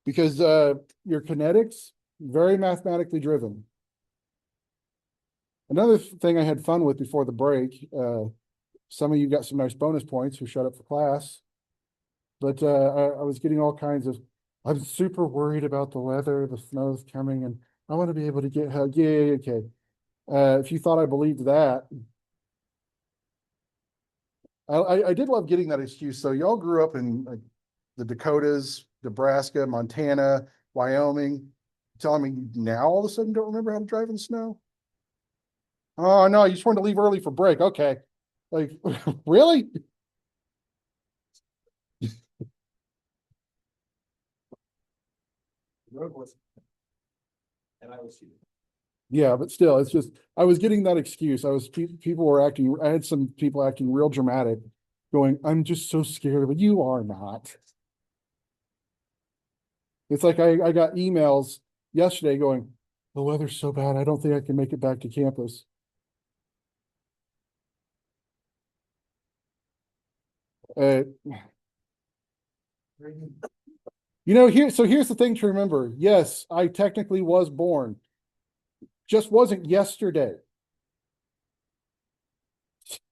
because your kinetics, very mathematically driven. Another thing I had fun with before the break, some of you got some nice bonus points who showed up for class, but I was getting all kinds of, I'm super worried about the weather, the snow's coming, and I want to be able to get hug. Yeah, okay. If you thought I believed that, I did love getting that excuse. So y'all grew up in like the Dakotas, Nebraska, Montana, Wyoming, telling me now all of a sudden don't remember how to drive in the snow? Oh no, you just wanted to leave early for break. Okay. Like, really? Road was, and I was shooting. Yeah, but still, it's just I was getting that excuse. People were acting. I had some people acting real dramatic, going, "I'm just so scared," but you are not. It's like I got emails yesterday going, "The weather's so bad, I don't think I can make it back to campus." Uh, here's the thing to remember. Yes, I technically was born, just wasn't yesterday.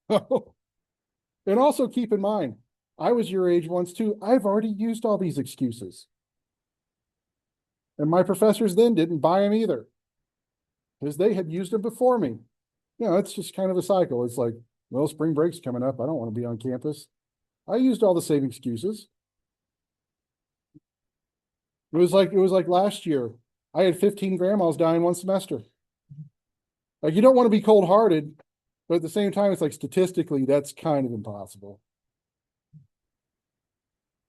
And also keep in mind, I was your age once too. I've already used all these excuses. And my professors then didn't buy them either, because they had used them before me. It's just kind of a cycle. It's like, well, spring break's coming up. I don't want to be on campus. I used all the same excuses. It was like last year. I had 15 grandmas die in one semester. Like, you don't want to be cold hearted, but at the same time, it's like statistically, that's kind of impossible.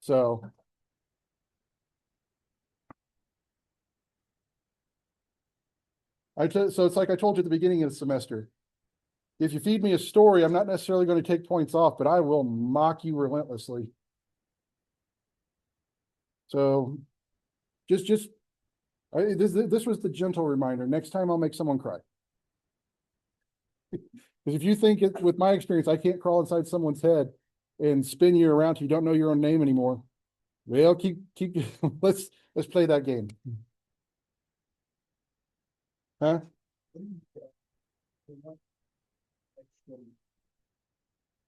So so it's like I told you at the beginning of the semester. If you feed me a story, I'm not necessarily going to take points off, but I will mock you relentlessly. So this was the gentle reminder. Next time I'll make someone cry. Because if you think with my experience, I can't crawl inside someone's head and spin you around till you don't know your own name anymore. Well, keep let's play that game. Huh?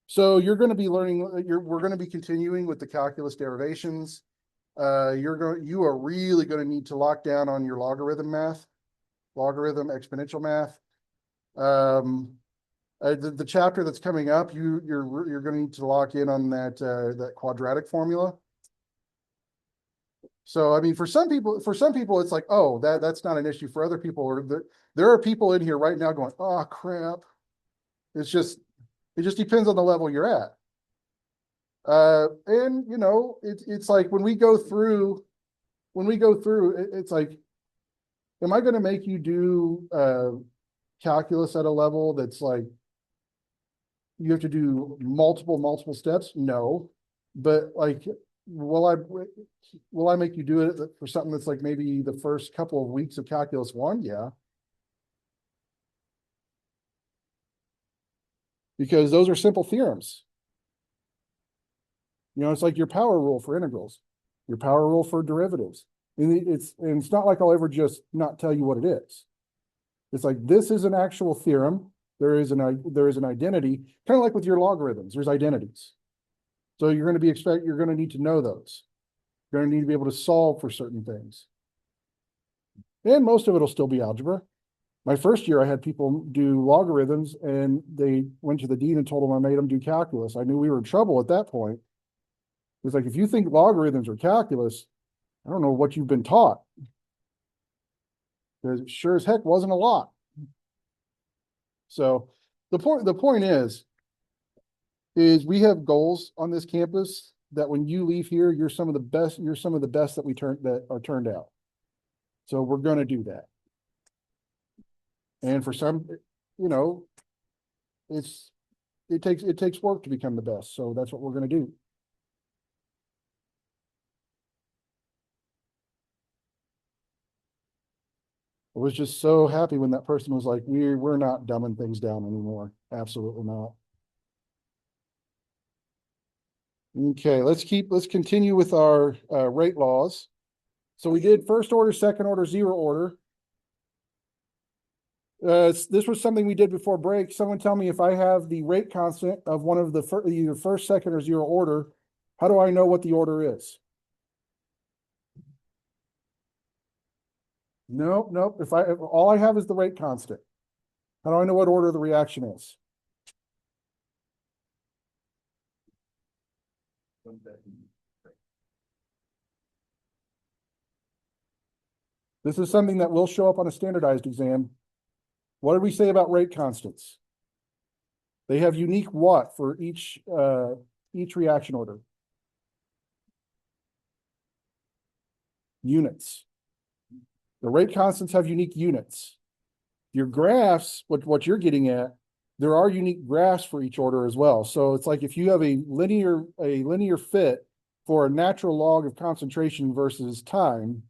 So you're going to be learning, we're going to be continuing with the calculus derivations. You are really going to need to lock down on your logarithm math, logarithm exponential math. The chapter that's coming up, you're going to need to lock in on that quadratic formula. So I mean, for some people, it's like, oh, that's not an issue. For other people, there are people in here right now going, oh crap. It just depends on the level you're at. And it's like when we go through, it's like, am I going to make you do calculus at a level that's like you have to do multiple steps? No, but like, will I make you do it for something that's like maybe the first couple of weeks of calculus 1? Yeah, because those are simple theorems. It's like your power rule for integrals, your power rule for derivatives. And it's not like I'll ever just not tell you what it is. It's like, this is an actual theorem. There is an identity, kind of like with your logarithms, there's identities. So you're going to need to know those. You're going to need to be able to solve for certain things. And most of it will still be algebra. My first year, I had people do logarithms and they went to the dean and told them I made them do calculus. I knew we were in trouble at that point. It's like, if you think logarithms are calculus, I don't know what you've been taught. Because it sure as heck wasn't a lot. So the point is we have goals on this campus that when you leave here, you're some of the best that are turned out. So we're going to do that. And for some, it takes work to become the best. So that's what we're going to do. I was just so happy when that person was like, we're not dumbing things down anymore. Absolutely not. Okay, let's continue with our rate laws. So we did first order, second order, zero order. This was something we did before break. Someone tell me if I have the rate constant of one of the either first, second, or zero order, how do I know what the order is? Nope, nope. If all I have is the rate constant, how do I know what order the reaction is? This is something that will show up on a standardized exam. What did we say about rate constants? They have unique what for each reaction order? Units. The rate constants have unique units. Your graphs, what you're getting at, there are unique graphs for each order as well. So it's like if you have a linear fit for a natural log of concentration versus time.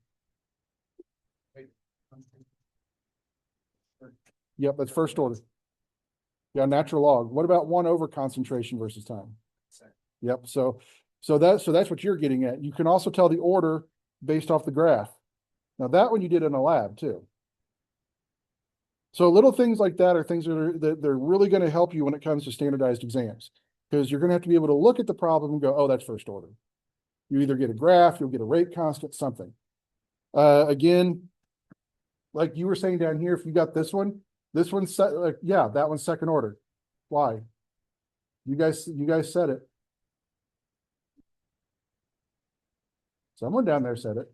Yep, that's first order. Yeah, natural log. What about 1 over concentration versus time? Yep. So that's what you're getting at. You can also tell the order based off the graph. Now that one you did in a lab too. So little things like that are things that they're really going to help you when it comes to standardized exams, because you're going to have to be able to look at the problem and go, oh, that's first order. You either get a graph, you'll get a rate constant, something. Again, like you were saying down here, if you got this one's yeah, that one's second order. Why? You guys said it. Someone down there said it.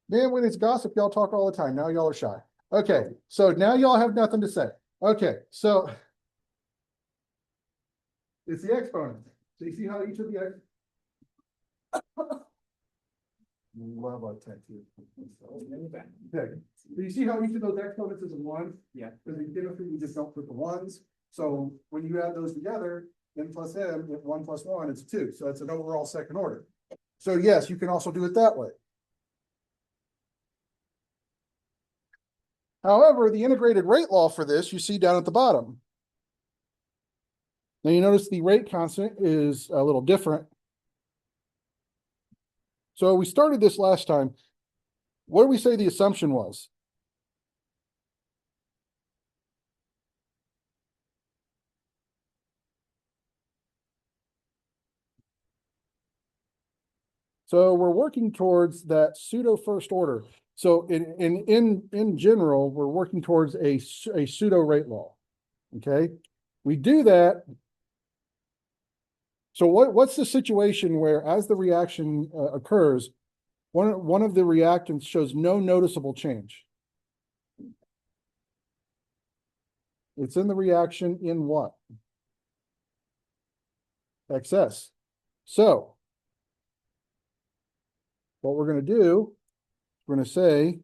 Man, when it's gossip, y'all talk all the time. Now y'all are shy. Okay, so now y'all have nothing to say. Okay, so it's the exponent. So you see how each of the love our tech here. Okay. So you see how each of those exponents is a 1? Yeah. Because in chemistry, we just don't put the 1s. So when you add those together, n plus m, 1 plus 1, it's 2. So it's an overall second order. So yes, you can also do it that way. However, the integrated rate law for this, you see down at the bottom. Now you notice the rate constant is a little different. So we started this last time. What did we say the assumption was? So we're working towards that pseudo first order. So in general, we're working towards a pseudo rate law. Okay, we do that. So what's the situation where, as the reaction occurs, one of the reactants shows no noticeable change? It's in the reaction in what? Excess. So what we're going to do, we're going to say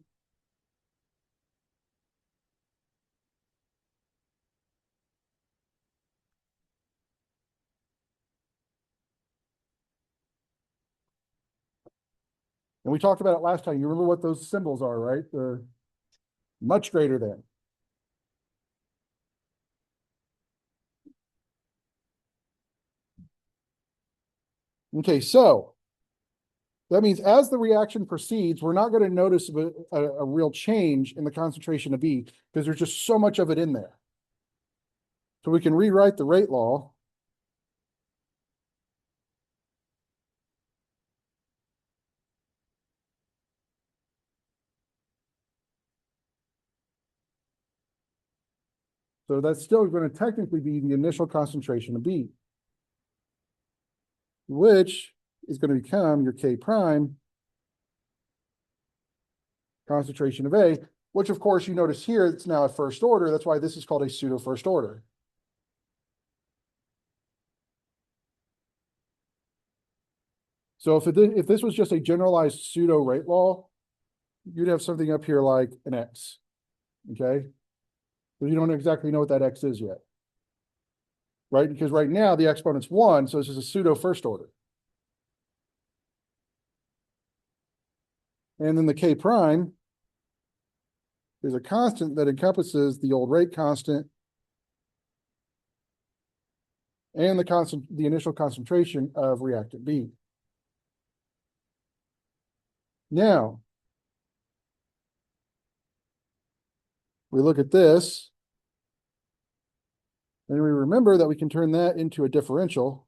and we talked about it last time. You remember what those symbols are, right? They're much greater than. Okay, so that means as the reaction proceeds, we're not going to notice a real change in the concentration of B because there's just so much of it in there. So we can rewrite the rate law. So that's still going to technically be the initial concentration of B, which is going to become your K prime concentration of A, which of course you notice here, it's now at first order. That's why this is called a pseudo first order. So if this was just a generalized pseudo rate law, you'd have something up here like an X, okay? But you don't exactly know what that X is yet, right? Because right now the exponent's 1, so this is a pseudo first order. And then the K prime is a constant that encompasses the old rate constant and the initial concentration of reactant B. Now, we look at this, and we remember that we can turn that into a differential.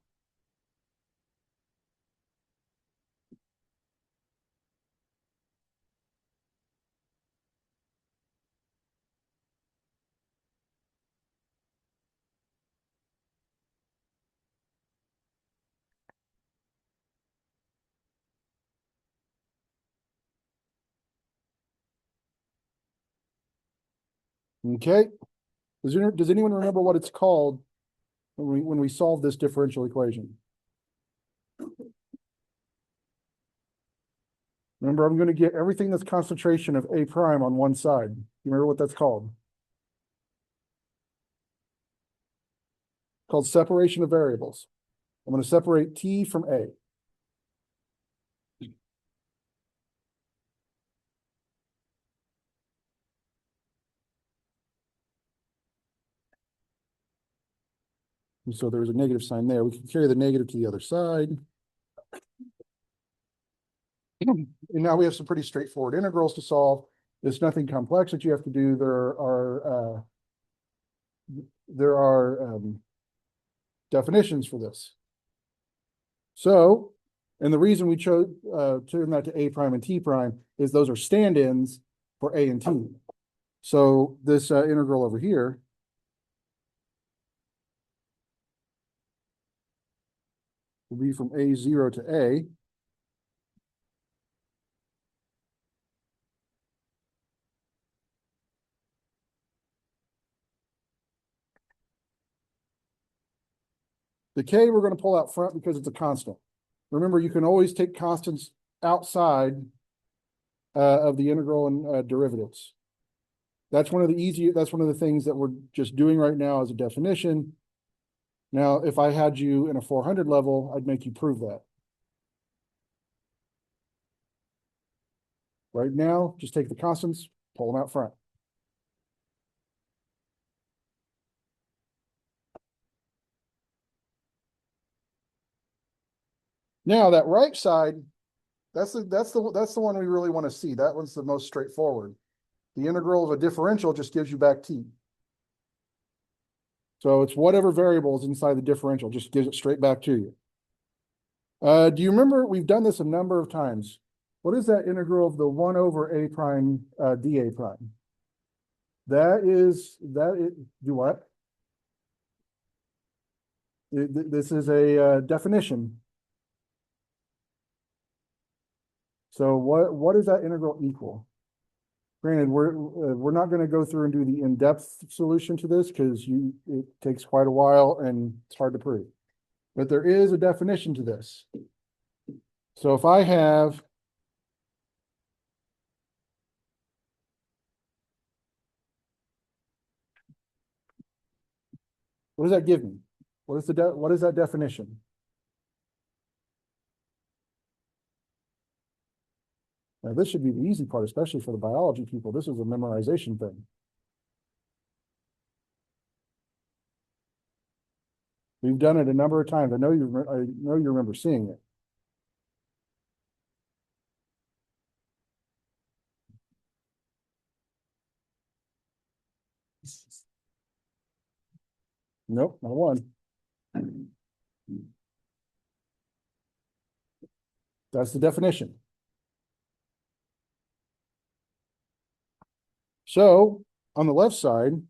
Okay. Does anyone remember what it's called when we solve this differential equation? Remember, I'm going to get everything that's concentration of A prime on one side. You remember what that's called? Called separation of variables. I'm going to separate T from A. And so there's a negative sign there. We can carry the negative to the other side. And now we have some pretty straightforward integrals to solve. There's nothing complex that you have to do. There are definitions for this. So, and the reason we chose turn that to A prime and T prime is those are stand-ins for A and T. So this integral over here will be from A0 to A. The K we're going to pull out front because it's a constant. Remember, you can always take constants outside of the integral and derivatives. That's one of the things that we're just doing right now as a definition. Now, if I had you in a 400 level, I'd make you prove that. Right now, just take the constants, pull them out front. Now that right side, that's the one we really want to see. That one's the most straightforward. The integral of a differential just gives you back T. So it's whatever variable is inside the differential, just gives it straight back to you. Do you remember, we've done this a number of times. What is that integral of the 1 over A prime dA prime? Do what? This is a definition. So what is that integral equal? Granted, we're not going to go through and do the in-depth solution to this because it takes quite a while and it's hard to prove. But there is a definition to this. So if I have what does that give me? What is that definition? Now this should be the easy part, especially for the biology people. This is a memorization thing. We've done it a number of times. I know you remember seeing it. Nope, not one. That's the definition. So on the left side, and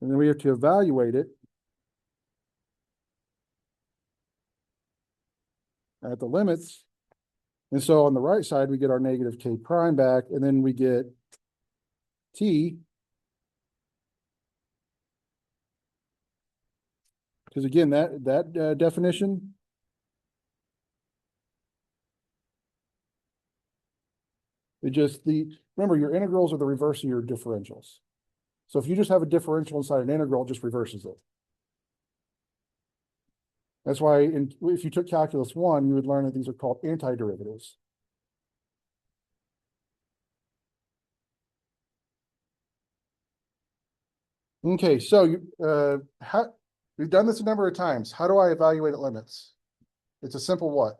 then we have to evaluate it at the limits. And so on the right side, we get our negative K prime back, and then we get T. Because again, that definition, remember your integrals are the reverse of your differentials. So if you just have a differential inside an integral, it just reverses it. That's why if you took calculus 1, you would learn that these are called antiderivatives. Okay, so we've done this a number of times. How do I evaluate limits? It's a simple what?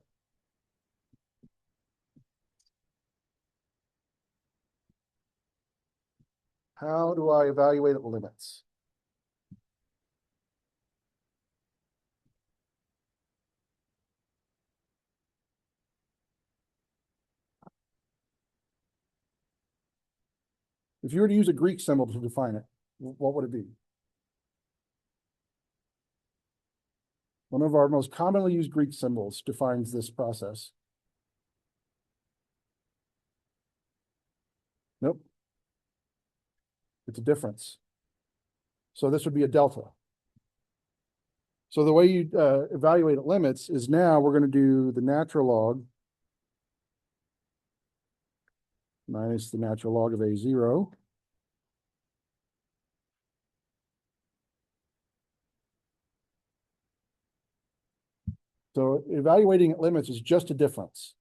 How do I evaluate limits? If you were to use a Greek symbol to define it, what would it be? One of our most commonly used Greek symbols defines this process. Nope. It's a difference. So this would be a delta. So the way you evaluate limits is now we're going to do the natural log minus the natural log of a0. So evaluating limits is just a difference.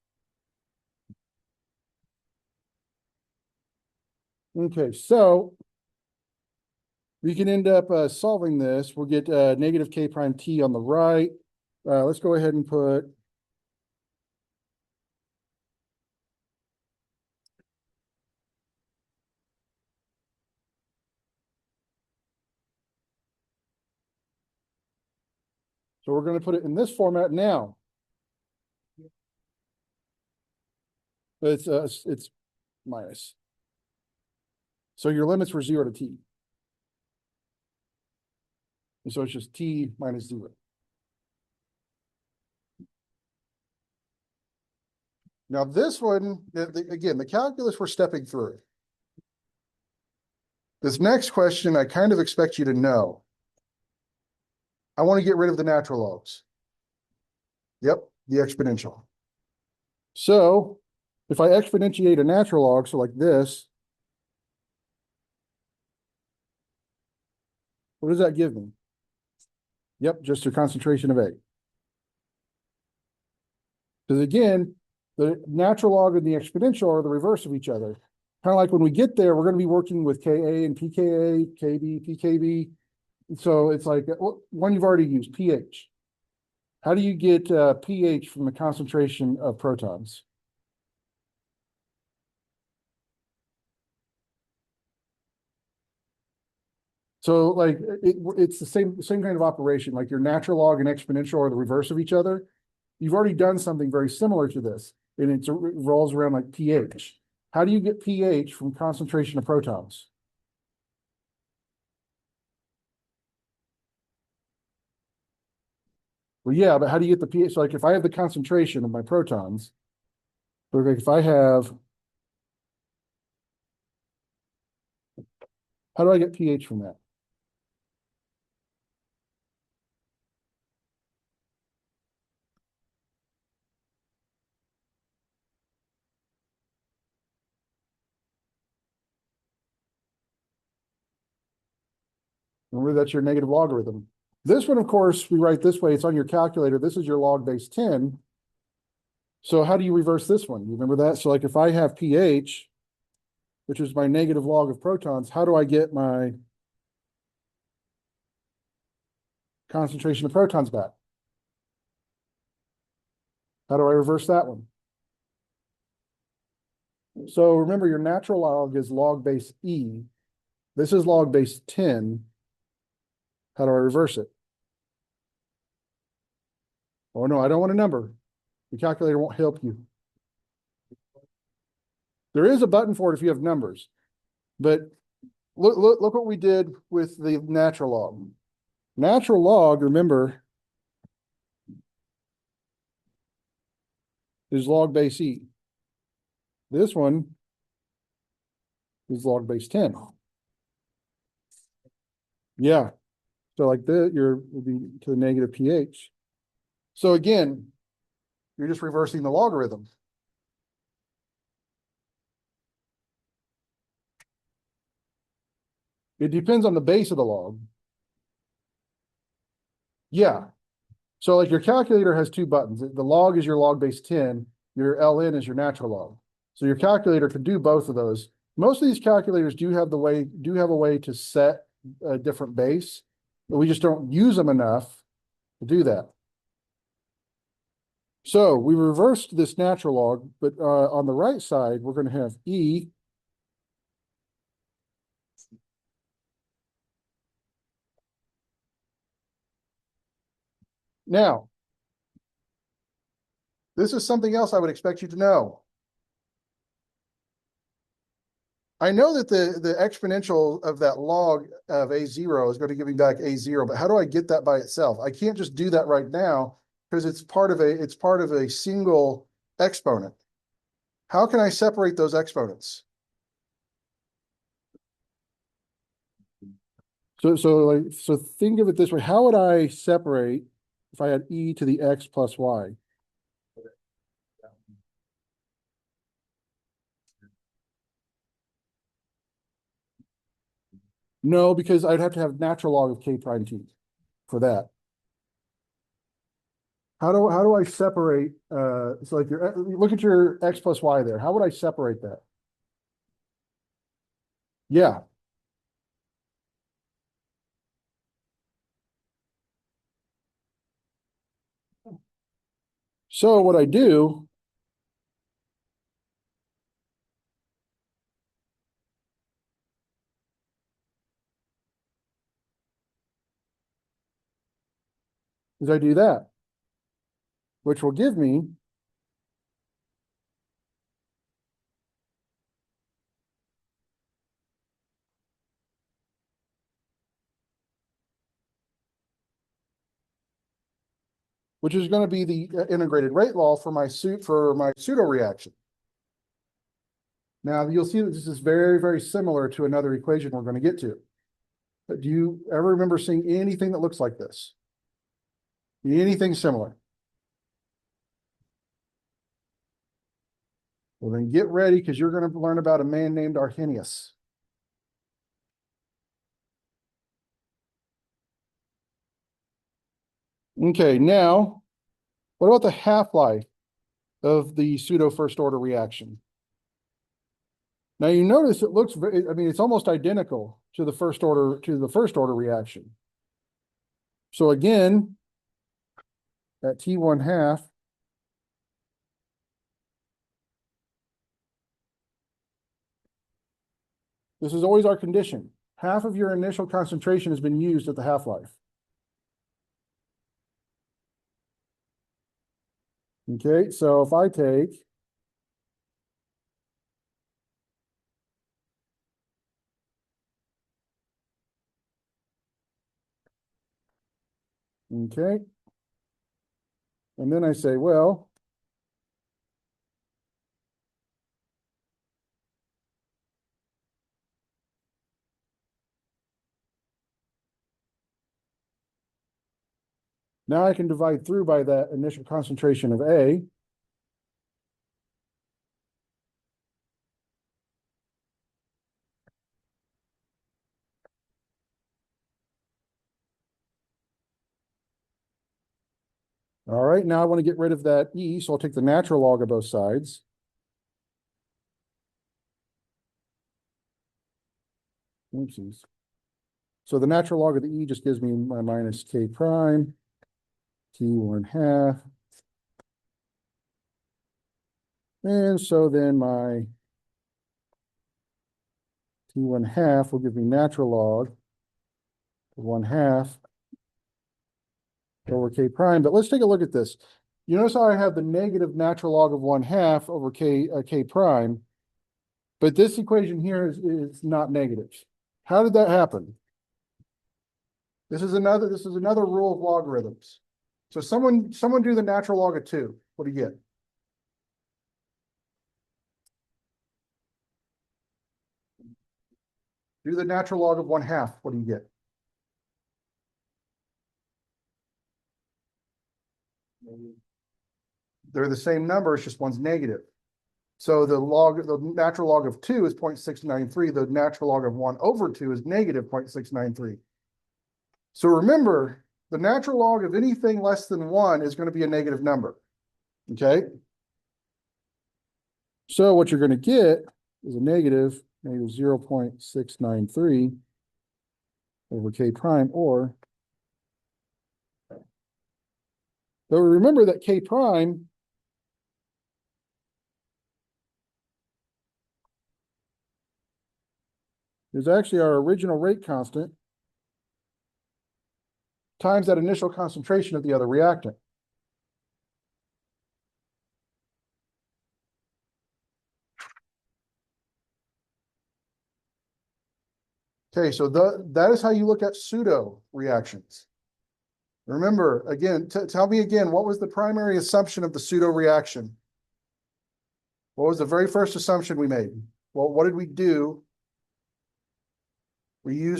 Okay, so we can end up solving this. We'll get negative k prime t on the right. Let's go ahead and put so we're going to put it in this format now. It's minus. So your limits were 0 to t. And so it's just t minus 0. Now this one, again, the calculus we're stepping through. This next question, I kind of expect you to know. I want to get rid of the natural logs. Yep, the exponential. So if I exponentiate a natural log, so like this, what does that give me? Yep, just a concentration of A. Because again, the natural log and the exponential are the reverse of each other. Kind of like when we get there, we're going to be working with Ka and pKa, Kb, pKb. So it's like one you've already used, pH. How do you get pH from the concentration of protons? So like it's the same kind of operation, like your natural log and exponential are the reverse of each other. You've already done something very similar to this, and it revolves around like pH. How do you get pH from concentration of protons? Well, yeah, but how do you get the pH? So like if I have the concentration of my protons, so like if I have, how do I get pH from that? Remember, that's your negative logarithm. This one, of course, we write this way. It's on your calculator. This is your log base 10. So how do you reverse this one? You remember that? So like if I have pH, which is my negative log of protons, how do I get my concentration of protons back? How do I reverse that one? So remember, your natural log is log base E. This is log base 10. How do I reverse it? Oh, no, I don't want a number. The calculator won't help you. There is a button for it if you have numbers. But look what we did with the natural log. Natural log, remember, is log base E. This one is log base 10. Yeah. So like this, will be to the negative pH. So again, you're just reversing the logarithm. It depends on the base of the log. Yeah. So like your calculator has two buttons. The log is your log base 10. Your ln is your natural log. So your calculator can do both of those. Most of these calculators do have a way to set a different base, but we just don't use them enough to do that. So we reversed this natural log, but on the right side, we're going to have e now. This is something else I would expect you to know. I know that the exponential of that log of a0 is going to give me back a0, but how do I get that by itself? I can't just do that right now because it's part of a single exponent. How can I separate those exponents? So think of it this way. How would I separate if I had e to the x plus y? No, because I'd have to have natural log of k prime t for that. How do I separate so like look at your x plus y there. How would I separate that? Yeah. So what I do is I do that, which will give me which is going to be the integrated rate law for my pseudo reaction. Now you'll see that this is very, very similar to another equation we're going to get to. But do you ever remember seeing anything that looks like this? Anything similar? Well, then get ready because you're going to learn about a man named Arrhenius. Okay, now, what about the half-life of the pseudo first order reaction? Now you notice it looks very, I mean, it's almost identical to the first order reaction. So again, at T1/2, this is always our condition. Half of your initial concentration has been used at the half-life. Okay, so if I take okay, and then I say, well, now I can divide through by that initial concentration of A. All right, now I want to get rid of that E, so I'll take the natural log of both sides. Oopsies. So the natural log of the E just gives me my minus K prime, T1/2. And so then my T1/2 will give me natural log of 1/2 over K prime. But let's take a look at this. You notice how I have the negative natural log of 1/2 over K prime, but this equation here is not negative. How did that happen? This is another rule of logarithms. So someone do the natural log of 2. What do you get? Do the natural log of 1/2. What do you get? They're the same number, it's just one's negative. So the natural log of 2 is 0.693. The natural log of 1 over 2 is negative 0.693. So remember, the natural log of anything less than 1 is going to be a negative number. Okay? So what you're going to get is a negative 0.693. over K prime, or, but remember that K prime is actually our original rate constant times that initial concentration of the other reactant. Okay, so that is how you look at pseudo reactions. Remember, again, tell me again, what was the primary assumption of the pseudo reaction? What was the very first assumption we made? Well, what did we do? We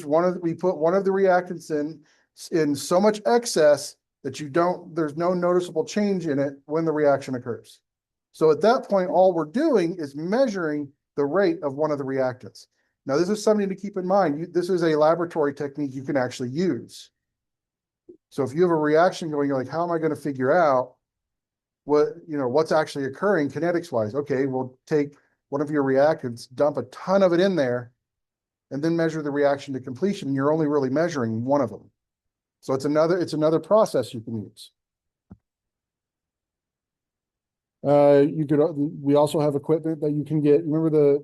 put one of the reactants in so much excess that there's no noticeable change in it when the reaction occurs. So at that point, all we're doing is measuring the rate of one of the reactants. Now, this is something to keep in mind. This is a laboratory technique you can actually use. So if you have a reaction going, you're like, how am I going to figure out what's actually occurring kinetics wise? Okay, we'll take one of your reactants, dump a ton of it in there, and then measure the reaction to completion. You're only really measuring one of them. So it's another process you can use. We also have equipment that you can get. Remember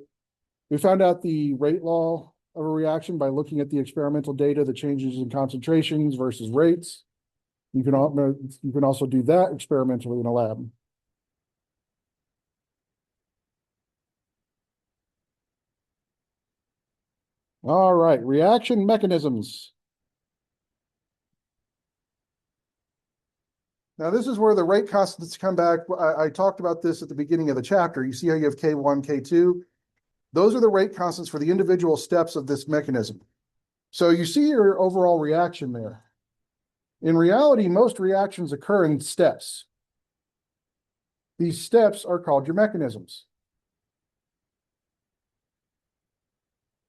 we found out the rate law of a reaction by looking at the experimental data, the changes in concentrations versus rates. You can also do that experimentally in a lab. All right, reaction mechanisms. Now, this is where the rate constants come back. I talked about this at the beginning of the chapter. You see how you have K1, K2? Those are the rate constants for the individual steps of this mechanism. So you see your overall reaction there. In reality, most reactions occur in steps. These steps are called your mechanisms.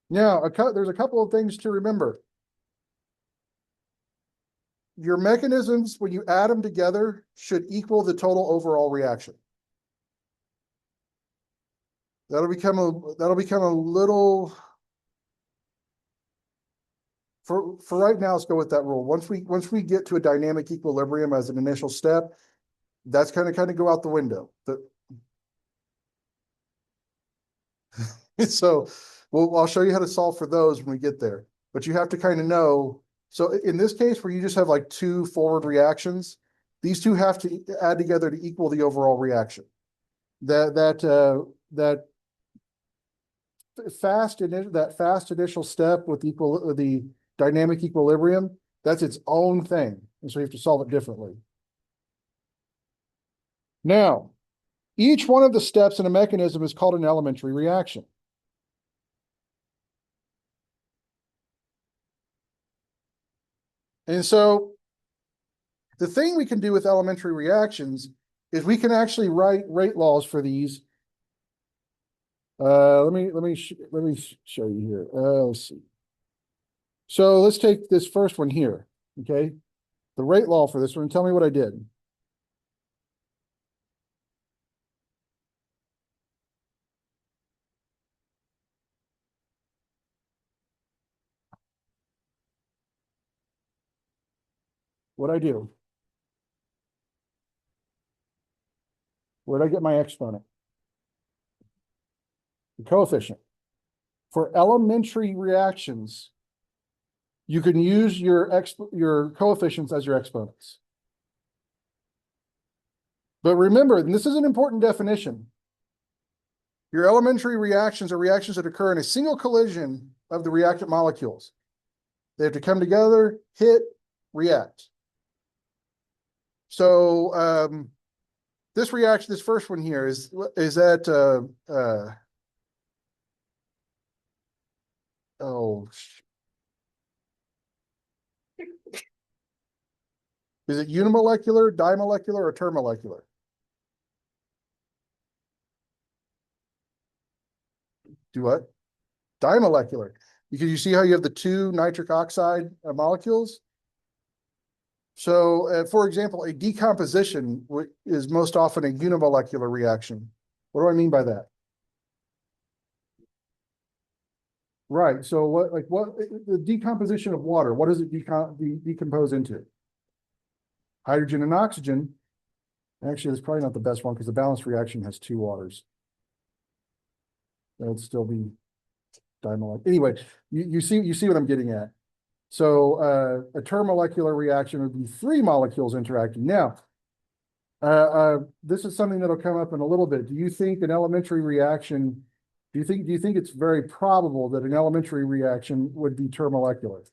Now, there's a couple of things to remember. Your mechanisms, when you add them together, should equal the total overall reaction. That'll become a little, for right now, let's go with that rule. Once we get to a dynamic equilibrium as an initial step, that's kind of go out the window. So I'll show you how to solve for those when we get there. But you have to kind of know. So in this case, where you just have like two forward reactions, these two have to add together to equal the overall reaction. That fast initial step with the dynamic equilibrium, that's its own thing. And so you have to solve it differently. Now, each one of the steps in a mechanism is called an elementary reaction. And so the thing we can do with elementary reactions is we can actually write rate laws for these. Let me show you here. Let's see. So let's take this first one here. Okay, the rate law for this one. Tell me what I did. What'd I do? Where'd I get my exponent? The coefficient. For elementary reactions, you can use your coefficients as your exponents. But remember, and this is an important definition, your elementary reactions are reactions that occur in a single collision of the reactant molecules. They have to come together, hit, react. So this reaction, this first one here, is that is it unimolecular, dimolecular, or termolecular? Do what? Dimolecular. Because you see how you have the two nitric oxide molecules? So, for example, a decomposition is most often a unimolecular reaction. What do I mean by that? Right, so what, the decomposition of water, what does it decompose into? Hydrogen and oxygen. Actually, it's probably not the best one because the balanced reaction has two waters. That would still be dimolecular. Anyway, you see what I'm getting at. So a termolecular reaction would be three molecules interacting. Now, this is something that'll come up in a little bit. Do you think an elementary reaction, do you think it's very probable that an elementary reaction would be termolecular?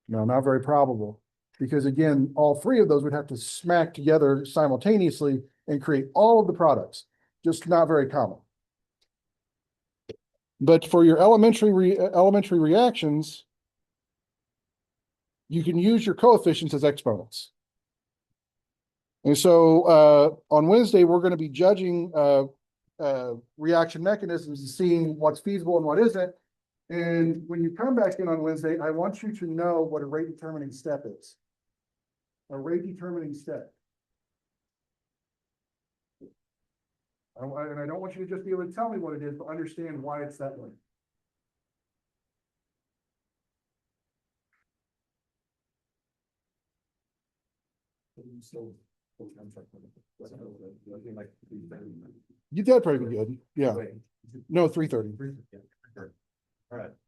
No, not very probable. Because again, all three of those would have to smack together simultaneously and create all of the products. Just not very common. But for your elementary reactions, you can use your coefficients as exponents. And so on Wednesday, we're going to be judging reaction mechanisms and seeing what's feasible and what isn't. And when you come back in on Wednesday, I want you to know what a rate determining step is. A rate determining step. And I don't want you to just be able to tell me what it is, but understand why it's that way. You did pretty good. Yeah. No, 3:30. All right.